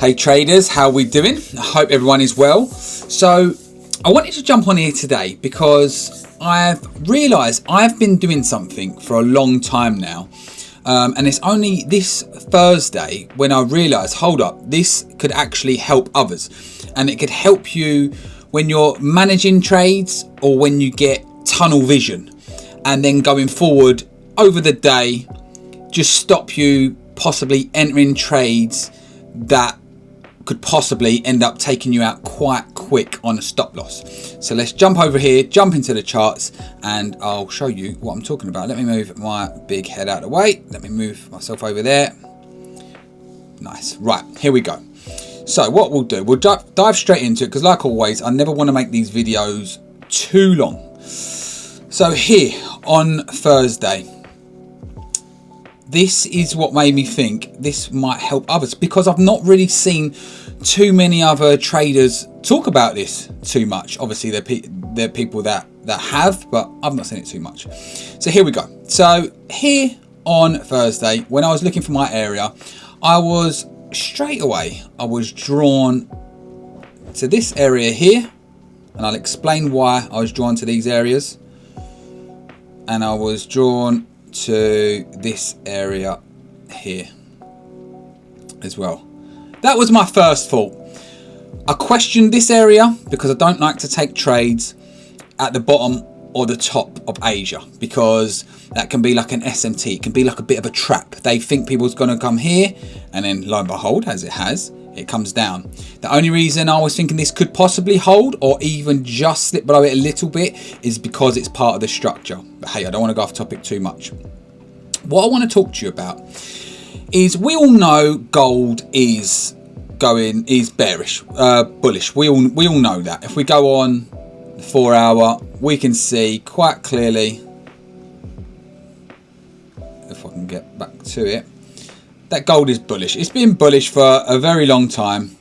Hey traders, how are we doing? I hope everyone is well. So I wanted to jump on here today because I've realised I've been doing something for a long time now. And it's only this Thursday when I realised, hold up, this could actually help others. And it could help you when you're managing trades or when you get tunnel vision. And then going forward over the day, just stop you possibly entering trades that could possibly end up taking you out quite quick on a stop loss. So let's jump over here, jump into the charts, and I'll show you what I'm talking about. Let me move my big head out of the way. Let me move myself over there. Nice. Right, here we go. So what we'll do, we'll dive straight into it because like always, I never want to make these videos too long. So here on Thursday, this is what made me think this might help others because I've not really seen too many other traders talk about this too much. Obviously, they're people that have, but I've not seen it too much. So here we go. So here on Thursday, when I was looking for my area, I was drawn to this area here, and I'll explain why I was drawn to these areas. And I was drawn to this area here as well. That was my first thought. I questioned this area because I don't like to take trades at the bottom or the top of Asia because that can be like an SMT. It can be like a bit of a trap. They think people's going to come here and then lo and behold, as it has, it comes down. The only reason I was thinking this could possibly hold or even just slip below it a little bit is because it's part of the structure. But hey, I don't want to go off topic too much. What I want to talk to you about is we all know gold is bearish, bullish. We all know that. If we go on the 4 hour, we can see quite clearly, if I can get back to it, that gold is bullish. It's been bullish for a very long time.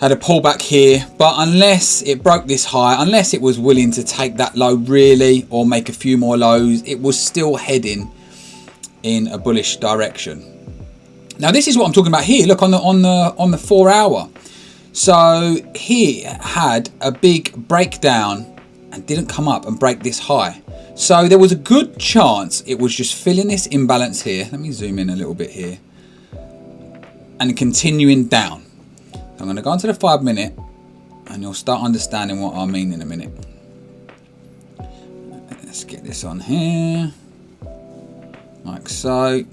Had a pullback here, but unless it broke this high, unless it was willing to take that low really or make a few more lows, it was still heading in a bullish direction. Now this is what I'm talking about here. Look on the 4 hour. So here had a big breakdown and didn't come up and break this high. So there was a good chance it was just filling this imbalance here. Let me zoom in a little bit here. And continuing down. I'm going to go onto the 5 minute and you'll start understanding what I mean in a minute. Let's get this on here. Like so.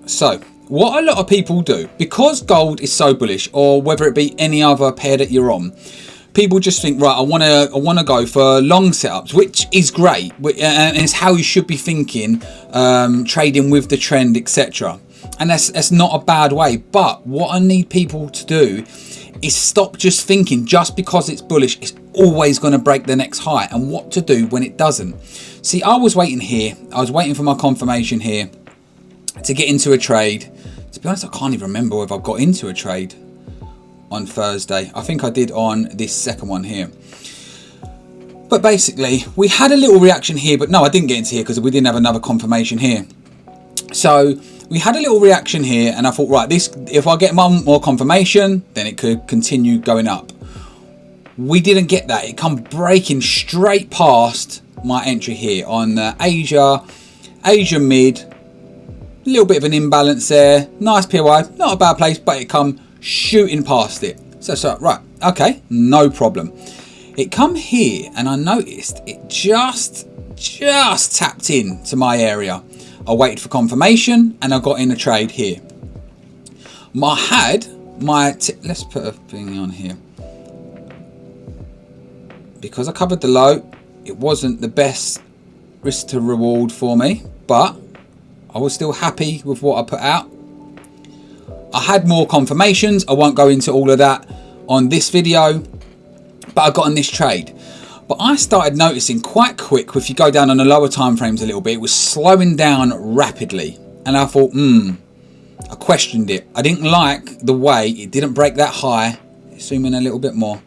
So what a lot of people do, because gold is so bullish, or whether it be any other pair that you're on, people just think, right, I want to go for long setups, which is great, and it's how you should be thinking, trading with the trend, etc. And that's not a bad way. But what I need people to do is stop just thinking just because it's bullish, it's always going to break the next high, and what to do when it doesn't. See, I was waiting here. I was waiting for my confirmation here to get into a trade. To be honest, I can't even remember if I got into a trade on Thursday. I think I did on this second one here. But basically, we had a little reaction here, but no, I didn't get into here because we didn't have another confirmation here. So we had a little reaction here, and I thought, right, this, if I get one more confirmation, then it could continue going up. We didn't get that. It come breaking straight past my entry here on Asia mid. A little bit of an imbalance there. Nice POI, not a bad place, but it come shooting past it. So right, okay, no problem. It come here, and I noticed it just tapped in to my area. I waited for confirmation, and I got in a trade here. Let's put a thing on here. Because I covered the low, it wasn't the best risk to reward for me, but I was still happy with what I put out. I had more confirmations. I won't go into all of that on this video, but I got on this trade. But I started noticing quite quick, if you go down on the lower time frames a little bit, it was slowing down rapidly. And I thought, I questioned it. I didn't like the way it didn't break that high. Zoom in a little bit more.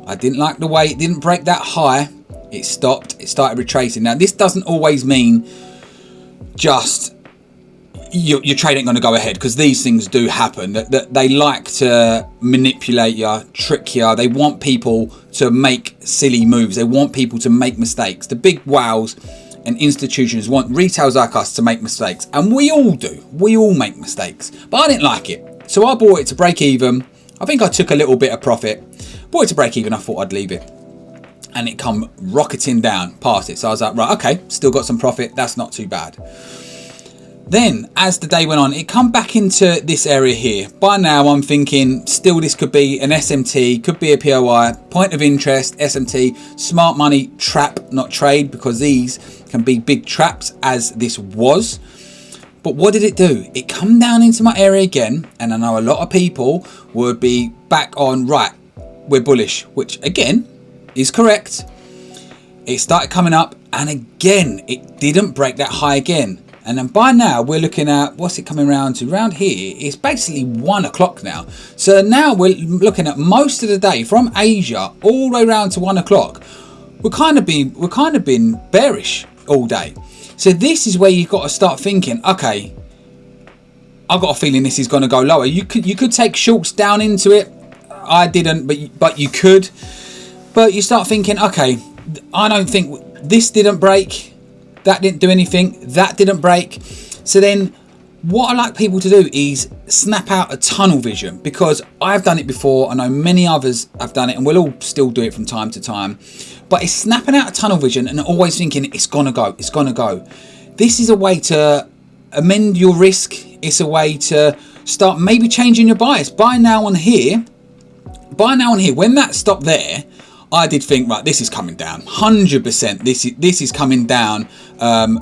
I didn't like the way it didn't break that high. It stopped. It started retracing. Now, this doesn't always mean just your trade ain't going to go ahead, because these things do happen. That they like to manipulate you, trick you. They want people to make silly moves. They want people to make mistakes. The big whales and institutions want retailers like us to make mistakes, and we all do. We all make mistakes, but I didn't like it, so I bought it to break even. I think I took a little bit of profit, bought it to break even. I thought I'd leave it, and it come rocketing down past it. So I was like, right, okay, still got some profit. That's not too bad. Then, as the day went on, it come back into this area here. By now, I'm thinking, still this could be an SMT, could be a POI, point of interest, SMT, smart money, trap, not trade, because these can be big traps, as this was. But what did it do? It come down into my area again, and I know a lot of people would be back on, right, we're bullish, which again is correct. It started coming up, and again, it didn't break that high again. And then by now we're looking at, what's it coming around to? Around here, it's basically 1 o'clock now. So now we're looking at most of the day from Asia all the way around to 1 o'clock. We're kind of been bearish all day. So this is where you've got to start thinking, okay, I've got a feeling this is going to go lower. You could take shorts down into it. I didn't, but you could. But you start thinking, okay, I don't think this didn't break. That didn't do anything. That didn't break. So then what I like people to do is snap out a tunnel vision, because I've done it before. I know many others have done it, and we'll all still do it from time to time. But it's snapping out a tunnel vision and always thinking it's going to go. It's going to go. This is a way to amend your risk. It's a way to start maybe changing your bias. Buy now on here. When that stopped there, I did think, right, this is coming down 100%. This is coming down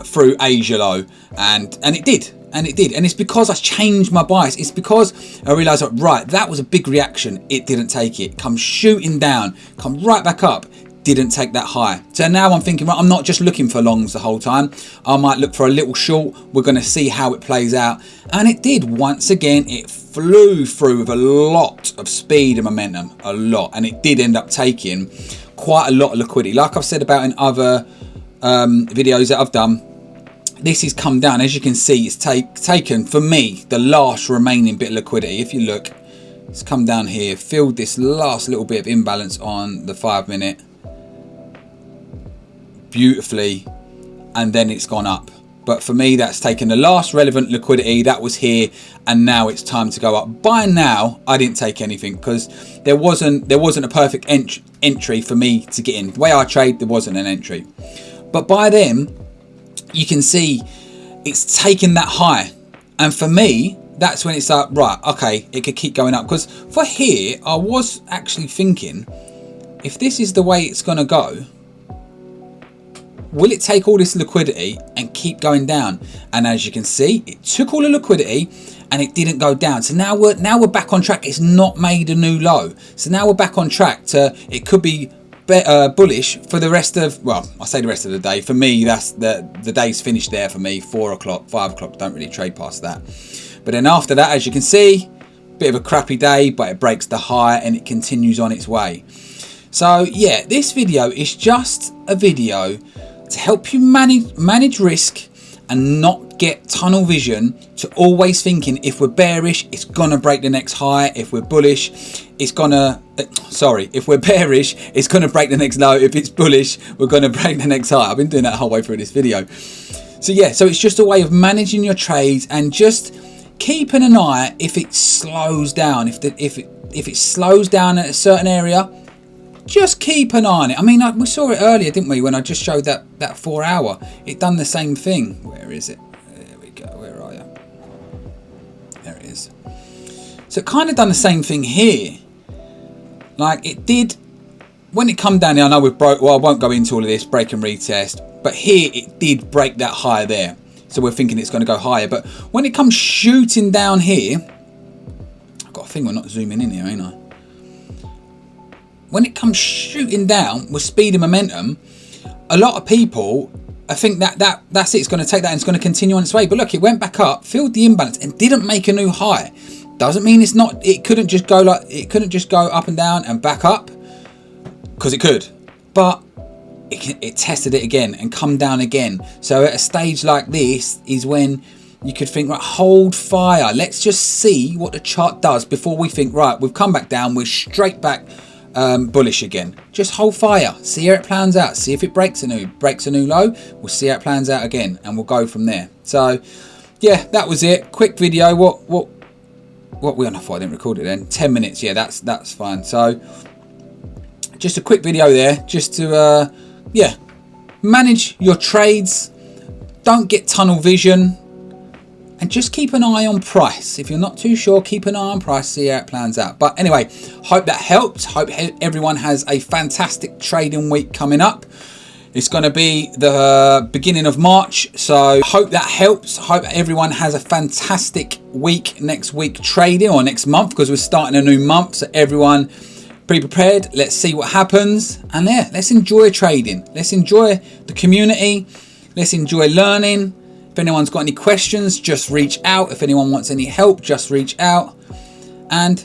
through Asia low, and it did, and it's because I changed my bias. It's because I realised, right, that was a big reaction. It didn't take it. Come shooting down, come right back up. Didn't take that high. So now I'm thinking, right, I'm not just looking for longs the whole time. I might look for a little short. We're going to see how it plays out, and it did. Once again, it flew through with a lot of speed and momentum, a lot, and it did end up taking quite a lot of liquidity. Like I've said about in other videos that I've done, this has come down. As you can see, it's taken, for me, the last remaining bit of liquidity. If you look, it's come down here, filled this last little bit of imbalance on the 5 minute beautifully, and then it's gone up. But for me, that's taken the last relevant liquidity that was here, and now it's time to go up. By now, I didn't take anything because there wasn't a perfect entry for me to get in. The way I trade, there wasn't an entry. But by then, you can see it's taken that high, and for me, that's when it's like, right, okay, it could keep going up. Because for here, I was actually thinking, if this is the way it's going to go, will it take all this liquidity and keep going down? And as you can see, it took all the liquidity and it didn't go down. So now we're back on track. It's not made a new low. So now we're back on track to, it could be bullish for the rest of, well, I say the rest of the day. For me, that's the day's finished there for me. 4 o'clock, 5 o'clock, don't really trade past that. But then after that, as you can see, bit of a crappy day, but it breaks the high and it continues on its way. So yeah, this video is just a video to help you manage risk and not get tunnel vision to always thinking, if we're bearish, it's gonna break the next high. If we're bullish, it's gonna, if we're bearish, it's gonna break the next low. If it's bullish, we're gonna break the next high. I've been doing that the whole way through this video. So yeah, so it's just a way of managing your trades and just keeping an eye if it slows down. If it slows down at a certain area, just keep an eye on it. I mean, we saw it earlier, didn't we, when I just showed that 4 hour. It done the same thing. Where is it? There we go. Where are you? There it is. So it kind of done the same thing here. Like it did when it come down here. I know we've broke. Well, I won't go into all of this, break and retest. But here it did break that high there. So we're thinking it's going to go higher. But when it comes shooting down here, I've got a thing. We're not zooming in here, ain't I? When it comes shooting down with speed and momentum, a lot of people, I think that's it. It's going to take that and it's going to continue on its way. But look, it went back up, filled the imbalance, and didn't make a new high. Doesn't mean it's not. It couldn't just go up and down and back up, because it could. But it tested it again and come down again. So at a stage like this is when you could think, right, hold fire. Let's just see what the chart does before we think, right, we've come back down, we're straight back bullish again. Just hold fire, see how it plans out, see if it breaks a new low. We'll see how it plans out again, and we'll go from there. So yeah, that was it. Quick video. What we on? I thought I didn't record it then. 10 minutes. Yeah, that's fine. So just a quick video there, just to yeah, manage your trades. Don't get tunnel vision, and just keep an eye on price. If you're not too sure, keep an eye on price, see how it plans out. But anyway, hope that helped. Hope everyone has a fantastic trading week coming up. It's going to be the beginning of March, so hope that helps. Hope everyone has a fantastic week next week trading, or next month, because we're starting a new month. So everyone be prepared. Let's see what happens, and yeah, let's enjoy trading. Let's enjoy the community. Let's enjoy learning. If anyone's got any questions, just reach out. If anyone wants any help, just reach out, and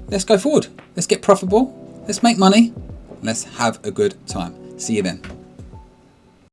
let's go forward. Let's get profitable. Let's make money. Let's have a good time. See you then.